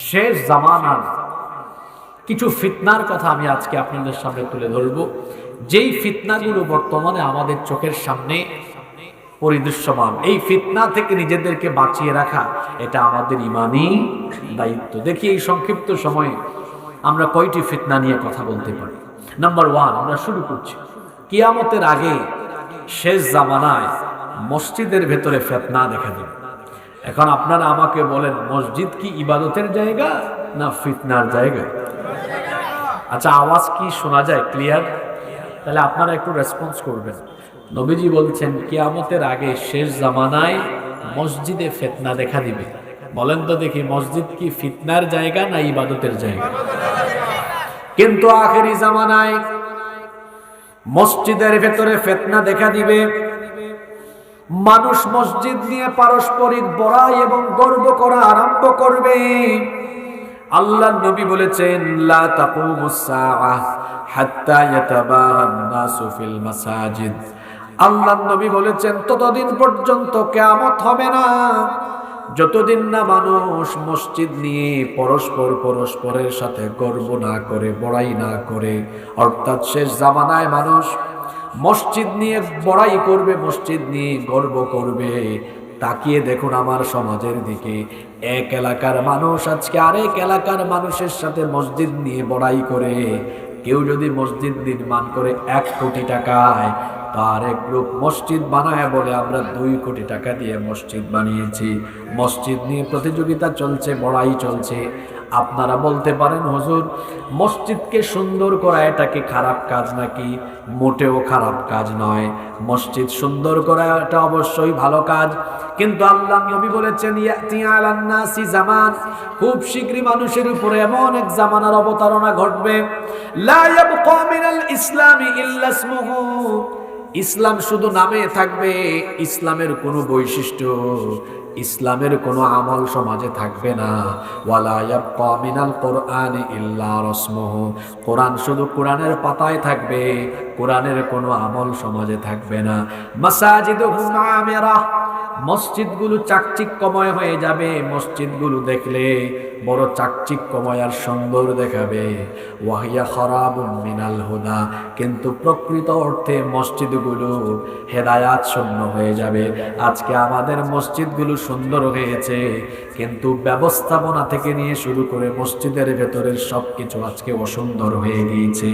শেষ জামানার কিছু ফিতনার কথা আমি আজকে আপনাদের সামনে তুলে ধরব, যেই ফিতনাগুলো বর্তমানে আমাদের চোখের সামনে পরিদৃশ্যমান। এই ফিতনা থেকে নিজেদেরকে বাঁচিয়ে রাখা এটা আমাদের ইমানি দায়িত্ব। দেখি এই সংক্ষিপ্ত সময়ে আমরা কয়টি ফিতনা নিয়ে কথা বলতে পারি। নাম্বার 1, আমরা শুরু করছি। কিয়ামতের আগে শেষ জামানায় মসজিদের ভেতরে ফিতনা দেখা দেবে। এখন আপনারা আমাকে বলেন, মসজিদ কি ইবাদতের জায়গা না ফিতনার জায়গা? আচ্ছা, আওয়াজ কি শোনা যায় ক্লিয়ার? তাহলে আপনারা একটু রেসপন্স করবেন। নবীজি বলছেন কিয়ামতের আগে শেষ জামানায় মসজিদে ফিতনা দেখা দিবে। বলেন তো দেখি, মসজিদ কি ফিতনার জায়গা না ইবাদতের জায়গা? কিন্তু আখেরি জামানায় মসজিদের ভেতরে ফিতনা দেখা দিবে। মানুষ মসজিদ নিয়ে পারস্পরিক বড়াই এবং গর্ব করা আরম্ভ করবে। আল্লাহর নবী বলেছেন, লা তাকুমুস সাআহ হাত্তা ইয়াতাবাহান নাসু ফিল মাসাজিদ। আল্লাহর নবী বলেছেন, ততদিন পর্যন্ত কিয়ামত হবে না যতদিন না মানুষ মসজিদ নিয়ে পরস্পরের সাথে গর্ব না করে, বড়াই না করে। অর্থাৎ শেষ জামানায় মানুষ মসজিদ নিয়ে বড়াই করবে, মসজিদ নিয়ে গর্ব করবে। তাকিয়ে দেখুন আমার সমাজের দিকে, এক এলাকার মানুষ আজকে আরেক এলাকার মানুষের সাথে মসজিদ নিয়ে বড়াই করে। কেউ যদি মসজিদ নির্মাণ করে 1 কোটি টাকায়, তার এক লোক মসজিদ বানায় বলে আমরা 2 কোটি টাকা দিয়ে মসজিদ বানিয়েছি। মসজিদ নিয়ে প্রতিযোগিতা চলছে, বড়াই চলছে। আপনারা বলতে পারেন, হুজুর মসজিদকে সুন্দর করা এটা কি খারাপ কাজ নাকি? মোটেও খারাপ কাজ নয়। মসজিদ সুন্দর করা এটা অবশ্যই ভালো কাজ। কিন্তু আল্লাহ নবী বলেছেন, ইয়াতি আলান নাসি জামান, খুব শীঘ্রই মানুষের উপরে এমন এক জামানার অবতারণা ঘটবে, লা ইয়াবকা মিনাল ইসলামি ইল্লা ইসমুহু, ইসলাম শুধু নামে থাকবে, ইসলামের কোনো বৈশিষ্ট্য, ইসলামের কোনো আমল সমাজে থাকবে না। ওয়ালা ইয়াবকা মিনাল কুরআনি ইল্লা রাসমুহু, কোরআন শুধু কোরআনের পাতায় থাকবে, কোরআনের কোনো আমল সমাজে থাকবে না। মাসাজিদুহুম আমিরা, মসজিদগুলো চাকচিক্যময় হয়ে যাবে। মসজিদগুলো দেখলে বড় চাকচিক্যময় আর সুন্দর দেখাবে। ওয়াহিয়া খারাবুম মিনাল হুদা, কিন্তু প্রকৃত অর্থে মসজিদগুলো হেদায়াত শূন্য হয়ে যাবে। আজকে আমাদের মসজিদগুলো সুন্দর হয়েছে, কিন্তু ব্যবস্থাপনা থেকে নিয়ে শুরু করে মসজিদের ভেতরের সবকিছু আজকে অসুন্দর হয়ে গিয়েছে।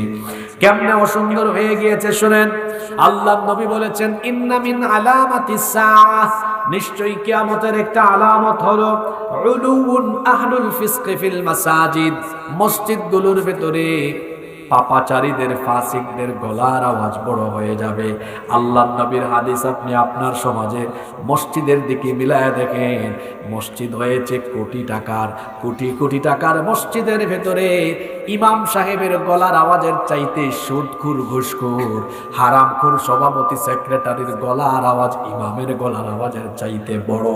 কেমনে অসুন্দর হয়ে গিয়েছে শুনেন। আল্লাহ নবী বলেছেন, ইন্না মিন আলামাতিস সাআহ, নিশ্চয়ই কিয়ামতের একটা আলামত হলো উলুউন আহলুল ফিসক ফিল মাসাজিদ, মসজিদগুলোর ভেতরে পাপাচারীদের, ফাসিকদের গলার আওয়াজ বড় হয়ে যাবে। আল্লাহর নবীর হাদিস আপনি আপনার সমাজে মসজিদের দিকে মিলায় দেখেন, মসজিদ হয়েছে কোটি টাকার, কোটি কোটি টাকার মসজিদের ভেতরে ইমাম সাহেবের গলার আওয়াজের চাইতে সুদখোর, ঘুষখোর, হারামখোর সভাপতি সেক্রেটারির গলার আওয়াজ ইমামের গলার আওয়াজের চাইতে বড়।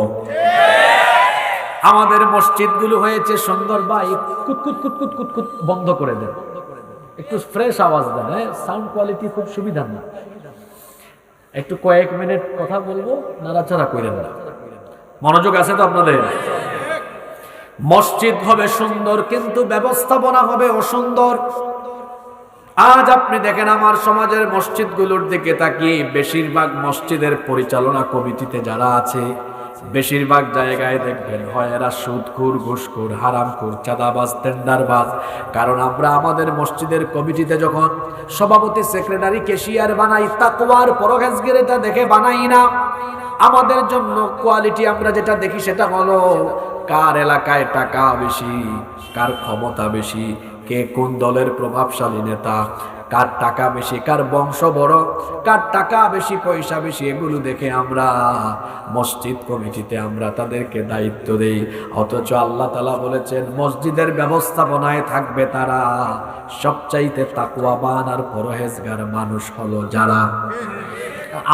আমাদের মসজিদগুলো হয়েছে সুন্দর, ভাই কুতকুত কুতকুত কুতকুত বন্ধ করে দেন, একটু ফ্রেশ আওয়াজ দেন। সাউন্ড কোয়ালিটি খুব সুবিধা না, একটু কয়েক মিনিট কথা বলবো, নাড়াচাড়া করেন না। মনোযোগ আছে তো আপনাদের? মসজিদ হবে সুন্দর, কিন্তু ব্যবস্থাপনা হবে অসুন্দর। আজ আপনি দেখেন আমার সমাজের মসজিদগুলোর দিকে তাকিয়ে, বেশিরভাগ মসজিদের পরিচালনা কমিটিতে যারা আছে, বেশিরভাগ জায়গায় দেখবেন হয় এরা সুদখোর, ঘুষখোর, হারামখোর, চাঁদাবাজ, টেন্ডারবাজ। কারণ আমরা আমাদের মসজিদের কমিটিতে যখন সভাপতি, সেক্রেটারি, ক্যাশিয়ার বানাই, তাকওয়ার পরহেজগারিতা দেখে বানাই না। আমাদের জন্য কোয়ালিটি আমরা যেটা দেখি সেটা হলো কার এলাকায় টাকা বেশি, কার ক্ষমতা বেশি, কে কোন দলের প্রভাবশালী নেতা, কার টাকা বেশি, কার বংশ বড়, কার টাকা বেশি, পয়সা বেশি, এগুলো দেখে আমরা মসজিদ কমিটিতে আমরা তাদেরকে দায়িত্ব দেই। অথচ আল্লাহ তাআলা বলেছেন, মসজিদের ব্যবস্থাপনায় থাকবে তারা সবচাইতে তাকওয়াবান আর পরহেজগার মানুষ হলো যারা।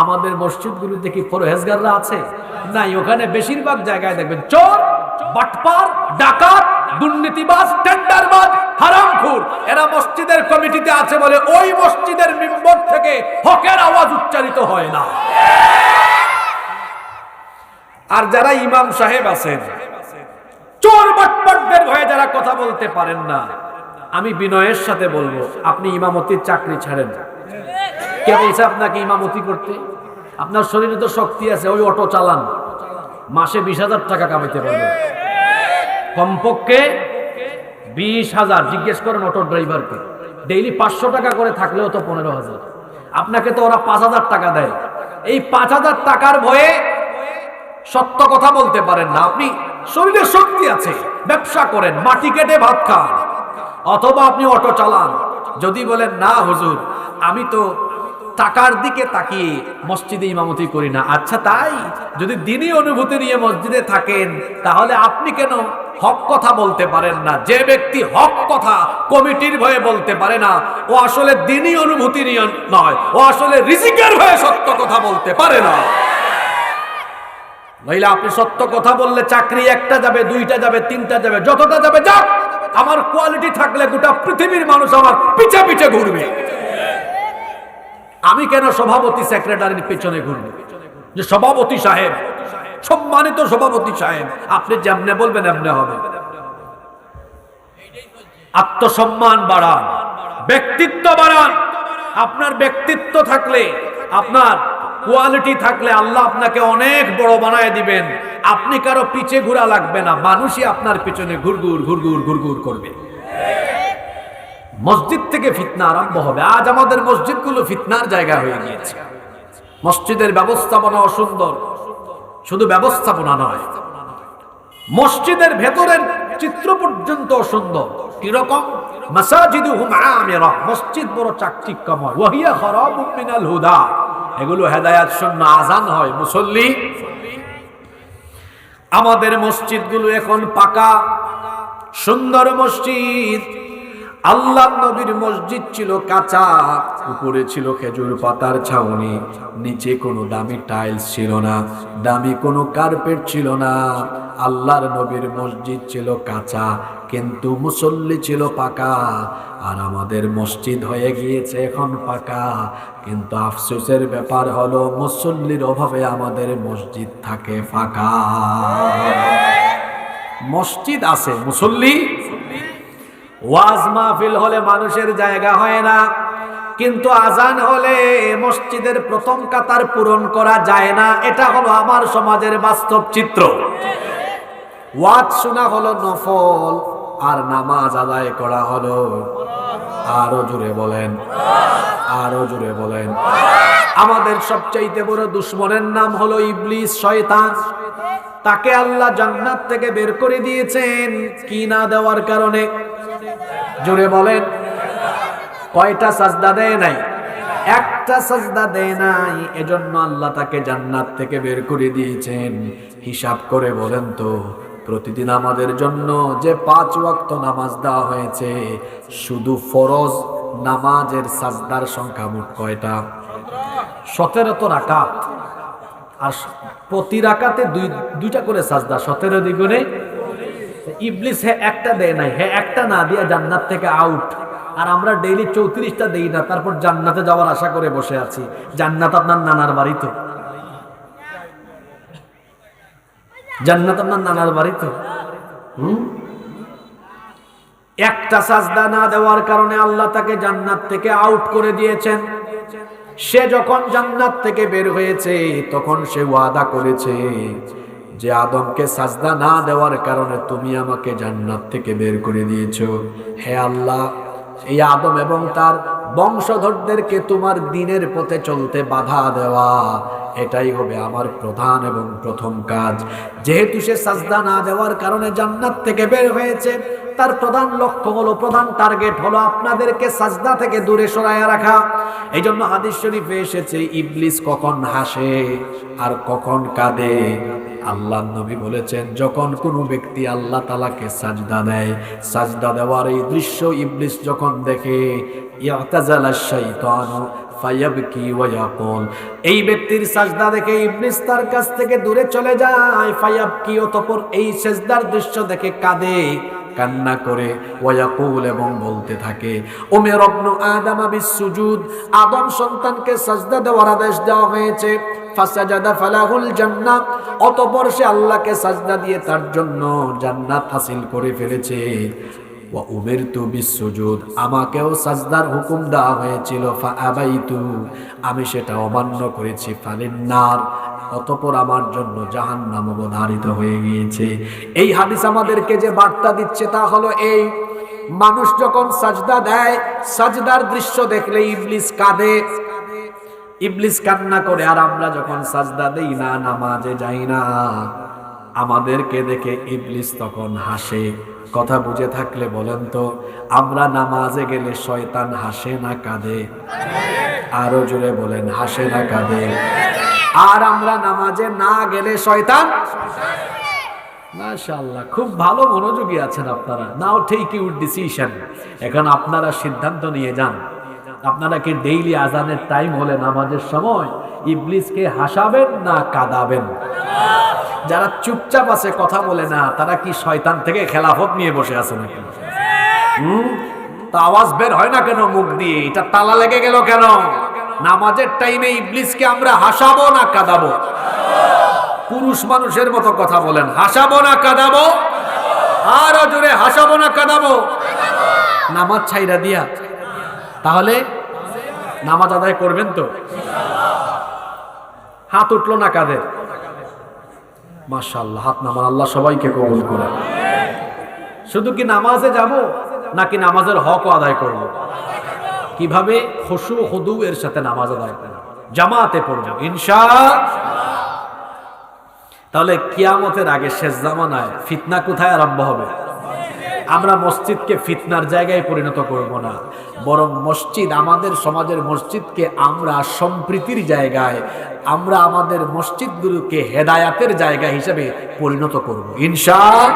আমাদের মসজিদগুলোতে কি পরহেজগাররা আছে? নাই। ওখানে বেশিরভাগ জায়গায় দেখবেন চোর, বাটপার, ডাকাত, দুর্নীতিবাজ, টেন্ডারবাজ, হারামখোর, এরা মসজিদের কমিটিতে আছে বলে ওই মসজিদের মিম্বর থেকে হকের আওয়াজ উচ্চারিত হয় না। আর যারা ইমাম সাহেব আছেন, চোর বাটপাটদের ভয়ে যারা কথা বলতে পারেন না, আমি বিনয়ের সাথে বলবো আপনি ইমামতির চাকরি ছাড়েন। কে বলছে আপনাকে ইমামতি করতে? আপনার শরীরে তো শক্তি আছে, ওই অটো চালান, মাসে 20,000 টাকা কামাইতে পারবেন, কমপক্ষে 20,000। জিজ্ঞেস করেন অটো ড্রাইভারকে, ডেইলি 500 টাকা করে থাকলেও তো 15,000। আপনাকে তো ওরা 5,000 টাকা দেয়। এই 5,000 টাকার ভয়ে সত্য কথা বলতে পারেন না। আপনি শরীরে শক্তি আছে, ব্যবসা করেন, মাটি কেটে ভাত খান, অথবা আপনি অটো চালান। যদি বলেন না হুজুর আমি তো টাকার দিকে তাকিয়ে মসজিদে ইমামতি করি না, আচ্ছা তাই? যদি দ্বীনি অনুভূতি নিয়ে মসজিদে থাকেন তাহলে আপনি কেন হক কথা বলতে পারেন না? যে ব্যক্তি হক কথা কমিটির ভয়ে বলতে পারে না, ও আসলে দ্বীনি অনুভূতি নিয়ে নয়, ও আসলে রিজিকের ভয়ে সত্য কথা বলতে পারে না। মহিলা, আপনি সত্য কথা বললে চাকরি একটা যাবে, 2টা যাবে, 3টা যাবে, যতটা যাবে যাক। আমার কোয়ালিটি থাকলে গোটা পৃথিবীর মানুষ আমার পিছে পিছে ঘুরবে। আমি কেন সভাপতি সেক্রেটারির পেছনে ঘুরবো? যে সভাপতি সাহেব, সম্মানিত সভাপতি সাহেব, আপনি যেমনে বলবেন এমনে হবে। আত্মসম্মান বাড়ান, ব্যক্তিত্ব বাড়ান। আপনার ব্যক্তিত্ব থাকলে, আপনার কোয়ালিটি থাকলে আল্লাহ আপনাকে অনেক বড় বানায় দিবেন। আপনি কারো পিছে ঘোরা লাগবে না, মানুষই আপনার পিছনে ঘুরঘুর ঘুরঘুর ঘুরঘুর করবে। মসজিদ থেকে ফিতনা আরম্ভ হবে। আজ আমাদের মসজিদগুলো ফিতনার জায়গা হয়ে গিয়েছে। মসজিদের ব্যবস্থাপনা অসুন্দর, শুধু ব্যবস্থাপনা নয়, মসজিদের ভেতরের চিত্র পর্যন্ত অসুন্দর। কিরকম? মাসাজিদুহুম আমিরা, মসজিদ বড় চাকচিক্যময়। ওয়াহিয়া খারাবুম মিনাল হুদা, এগুলো হেদায়েত শূন্য। আজান হয়, মুসল্লি। আমাদের মসজিদগুলো এখন পাকা সুন্দর মসজিদ। আল্লাহ নবীর মসজিদ ছিল কাঁচা, উপরে ছিল খেজুর পাতার ছাউনি, নিচে কোনো দামি টাইলস ছিল না, দামি কোনো কার্পেট ছিল না। আল্লাহর নবীর মসজিদ ছিল কাঁচা, কিন্তু মুসল্লি ছিল পাকা। আর আমাদের মসজিদ হয়ে গিয়েছে এখন পাকা, কিন্তু আফসোসের ব্যাপার হলো মুসল্লির অভাবে আমাদের মসজিদ থাকে ফাঁকা। মসজিদ আছে, মুসল্লি। ওয়াজ মাহফিল হলে মানুষের জায়গা হয় না, কিন্তু আজান হলে মসজিদের প্রথম কাতার পূরণ করা যায় না। এটা হলো আমার সমাজের বাস্তব চিত্র। ওয়াজ শোনা হলো নফল, আর নামাজ আদায় করা হলো, আরো জোরে বলেন, আরো জোরে বলেন। আমাদের সবচাইতে বড় দুশমনের নাম হলো ইবলিস, শয়তান। তাকে আল্লাহ জান্নাত থেকে বের করে দিয়েছেন কি না দেওয়ার কারণে? জোরে বলেন। কয়টা সাজদা দেয় নাই? একটা সাজদা দেয় নাই। এজন্য আল্লাহ তাকে জান্নাত থেকে বের করে দিয়েছেন। হিসাব করে বলেন তো, প্রতিদিন আমাদের জন্য যে 5 ওয়াক্ত নামাজ দেওয়া হয়েছে, শুধু ফরজ নামাজের সাজদার সংখ্যা মোট কয়টা? 17 রাকাত। আর প্রতি রাকাতে দুইটা করে সাজদা, 17 দ্বিগুণে। ইবলিস একটা দেয় নাই, একটা না দিয়া জান্নাত থেকে আউট। আর আমরা ডেইলি 34টা দেই না, তারপর জান্নাতে যাওয়ার আশা করে বসে আছি। জান্নাত আপনার নানার বাড়ি তো, জান্নাত আপনার নানার বাড়ি তো। একটা সাজদা না দেওয়ার কারণে আল্লাহ তাকে জান্নাত থেকে আউট করে দিয়েছেন। সে যখন জান্নাত থেকে বের হয়েছে তখন সে ওয়াদা করেছে যে আদমকে সাজদা না দেওয়ার কারণে তুমি আমাকে জান্নাত থেকে বের করে দিয়েছো। হে আল্লাহ, এই আদম এবং তার বংশধরদেরকে তোমার দ্বীনের পথে চলতে বাধা দেওয়া, এটাই হবে আমার প্রধান এবং প্রথম কাজ। যেহেতু সে সাজদা না দেওয়ার কারণে জান্নাত থেকে বের হয়েছে, তার প্রধান লক্ষ্য হলো, প্রধান টার্গেট হলো আপনাদেরকে সাজদা থেকে দূরে সরাইয়া রাখা। এই জন্য হাদিস শরীফে এসেছে, ইবলিস কখন হাসে আর কখন কাঁদে। আল্লাহ নবী বলেছেন, যখন কোনো ব্যক্তি আল্লাহ তাআলাকে সাজদা দেয়, সাজদা দেওয়ার এই দৃশ্য ইবলিস যখন দেখে, ইয়াতাজালাশ শাইতানু ফায়াবকি ওয়া ইয়াকুল, এই ব্যক্তির সাজদা দেখে ইবলিস তার কাছ থেকে দূরে চলে যায়। ফায়াবকি, অতঃপর এই সাজদার দৃশ্য দেখে কাঁদে। কান্না করে ওয়ায়াকুল এবং বলতে থাকে উমির ইবনু আদম বিসসুজুদ, আদম সন্তানকে সাজদা দেওয়ার আদেশ দেওয়া হয়েছে। ফাসাজাদা ফালাহুল জান্নাহ, অতঃপর সে আল্লাহকে সাজদা দিয়ে তার জন্য জান্নাত হাসিল করে ফেলেছে। ওয়া উমিরতু বিসসুজুদ, আমাকেও সাজদার হুকুম দেওয়া হয়েছিল। ফাআবাইতু, আমি সেটা অমান্য করেছি। ফালিন্নার, অতঃপর আমার জন্য জাহান্নাম অবধারিত হয়ে গিয়েছে। এই হাদিস আমাদেরকে যে বার্তা দিচ্ছে তা হলো এই, মানুষ যখন সাজদা দেয়, সাজদার দৃশ্য দেখলে ইবলিস কাঁদে, ইবলিস কান্না করে। আর আমরা যখন সাজদা দেই না, নামাজে যাই না, আমাদেরকে দেখে ইবলিস তখন হাসে। কথা বুঝে থাকলে বলেন তো, আমরা নামাজে গেলে শয়তান হাসে না কাঁদে? আরো জোরে বলেন, হাসে না কাঁদে? আর আমরা নামাজে না গেলে শয়তান, মাশাআল্লাহ, খুব ভালো মনোযোগী আছেন আপনারা। নাও টেক ইউর ডিসিশন, এখন আপনারা সিদ্ধান্ত নিয়ে যান। আপনারা কি ডেইলি আজানের টাইম হলে নামাজের সময় ইবলিসকে হাসাবেন না কাঁদাবেন? যারা চুপচাপ আছে, কথা বলে না, তারা কি শয়তান থেকে খেলাফত নিয়ে বসে আছে নাকি? তা আওয়াজ বের হয় না কেন মুখ দিয়ে? এটা তালা লেগে গেল কেন? নামাজের টাইমে ইবলিসকে আমরা হাসাবো না কাঁদাবো? পুরুষ মানুষের মতো কথা বলেন, হাসাবো না কাঁদাবো? আরো জোরে, হাসাবো না কাঁদাবো? নামাজ ছাইরা দিয়া তাহলে নামাজ আদায় করবেন তো? হাত উঠলো না কাদের? মাশাআল্লাহ, হাত নামান। আল্লাহ সবাইকে কবুল করে। শুধু কি নামাজে যাব নাকি নামাজের হকও আদায় করব? কিভাবে? খুশু খুদু এর সাথে নামাজ আদায় করব, জামাতে পড়ব ইনশাআল্লাহ। তাহলে কিয়ামতের আগে শেষ জামানায় ফিতনা কোথায় আরম্ভ হবে? আমরা মসজিদকে ফিতনার জায়গায় পরিণত করব না, বরং মসজিদ, আমাদের সমাজের মসজিদকে আমরা সম্প্রীতির জায়গায়, আমরা আমাদের মসজিদগুলোকে হেদায়াতের জায়গা হিসেবে পরিণত করব ইনশাআল্লাহ।